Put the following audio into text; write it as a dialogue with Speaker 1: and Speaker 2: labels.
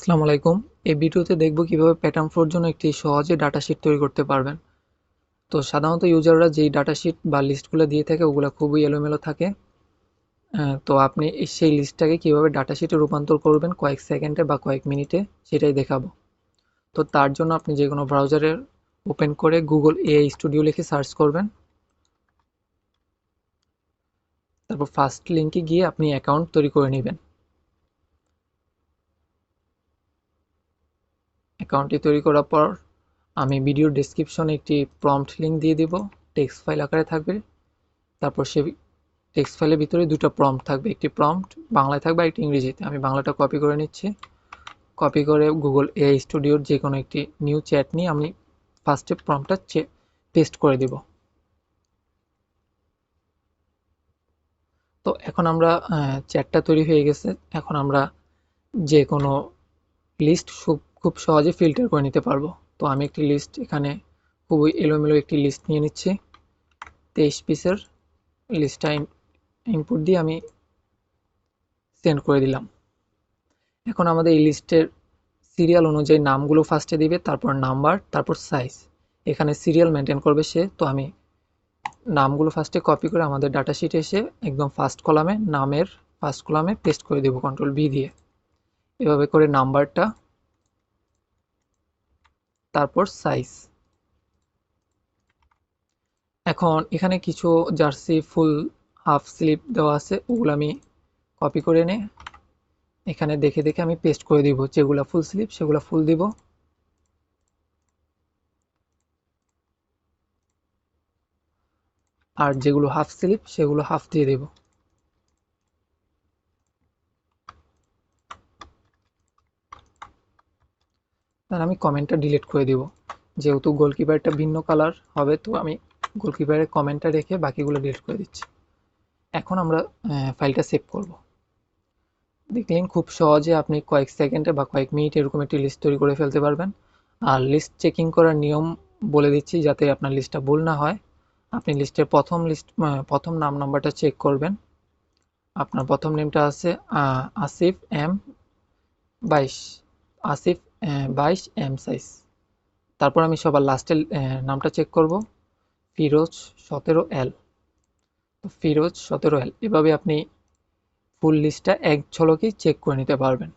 Speaker 1: আসসালামু আলাইকুম। এই ভিডিওতে দেখব কিভাবে প্যাটার্ন ফ্লোর জন্য একটি সহজে ডাটা শিট তৈরি করতে পারবেন। তো সাধারণত ইউজাররা যেই ডাটা শিট বা লিস্টগুলো দিয়ে থাকে ওগুলো খুবই এলোমেলো থাকে। তো আপনি সেই লিস্টটাকে কিভাবে ডাটা শিটে রূপান্তর করবেন কয়েক সেকেন্ডে বা কয়েক মিনিটে সেটাই দেখাবো। তো তার জন্য আপনি যে কোনো ব্রাউজারে ওপেন করে গুগল এআই স্টুডিও লিখে সার্চ করবেন। তারপর ফার্স্ট লিঙ্কে গিয়ে আপনি অ্যাকাউন্ট তৈরি করে নেবেন। অ্যাকাউন্টটি তৈরি করার পর আমি ভিডিও ডেসক্রিপশনে একটি প্রম্পট লিঙ্ক দিয়ে দেব, টেক্সট ফাইল আকারে থাকবে। তারপর সে টেক্সট ফাইলের ভিতরে দুটো প্রম্পট থাকবে, একটি প্রম্পট বাংলায় থাকবে আর একটি ইংরেজিতে। আমি বাংলাটা কপি করে নিচ্ছি। কপি করে গুগল এআই স্টুডিওর যে কোনো একটি নিউ চ্যাট নিয়ে আমি ফার্স্টে প্রম্পটটা পেস্ট করে দেব। তো এখন আমরা চ্যাটটা তৈরি হয়ে গেছে। এখন আমরা যে কোনো লিস্ট খুব সহজে ফিল্টার করে নিতে পারবো। তো আমি একটি লিস্ট এখানে খুবই এলোমেলো একটি লিস্ট নিয়ে নিচ্ছি। 23 পিসের লিস্টটা ইনপুট দিয়ে আমি সেন্ড করে দিলাম। এখন আমাদের এই লিস্টের সিরিয়াল অনুযায়ী নামগুলো ফার্স্টে দিবে, তারপর নাম্বার, তারপর সাইজ। এখানে সিরিয়াল মেনটেন করবে সে। তো আমি নামগুলো ফার্স্টে কপি করে আমাদের ডাটা শিটে এসে একদম ফার্স্ট কলামে নামের ফার্স্ট কলামে পেস্ট করে দেব কন্ট্রোল ভি দিয়ে। এভাবে করে নাম্বারটা, তারপর সাইজ। এখন এখানে কিছু জার্সি ফুল হাফ স্লিপ দেওয়া আছে, ওগুলো আমি কপি করে এনে এখানে দেখে দেখে আমি পেস্ট করে দিব। যেগুলো ফুল স্লিপ সেগুলো ফুল দিব, আর যেগুলো হাফ স্লিপ সেগুলো হাফ দিয়ে দেব। তাহলে আমি কমেন্টটা ডিলিট করে দিব। যেহেতু গোলকিপারটা ভিন্ন কালার হবে, তো আমি গোলকিপারের কমেন্টটা রেখে বাকিগুলো ডিলিট করে দিচ্ছি। এখন আমরা ফাইলটা সেভ করব। দেখলেন খুব সহজে আপনি কয়েক সেকেন্ডে বা কয়েক মিনিটে এরকম একটি লিস্ট তৈরি করে ফেলতে পারবেন। আর লিস্ট চেকিং করার নিয়ম বলে দিচ্ছি যাতে আপনার লিস্টটা ভুল না হয়। আপনি লিস্টের প্রথম নাম্বারটা চেক করবেন। আপনার প্রথম নেমটা আছে Asif M 22, Asif 22 M size. তারপর আমি সবার লাস্টের নামটা চেক করব, ফিরোজ 17L। ফিরোজ 17L। এভাবে আপনি ফুল লিস্টটা এক ঝলকেই চেক করে নিতে পারবেন।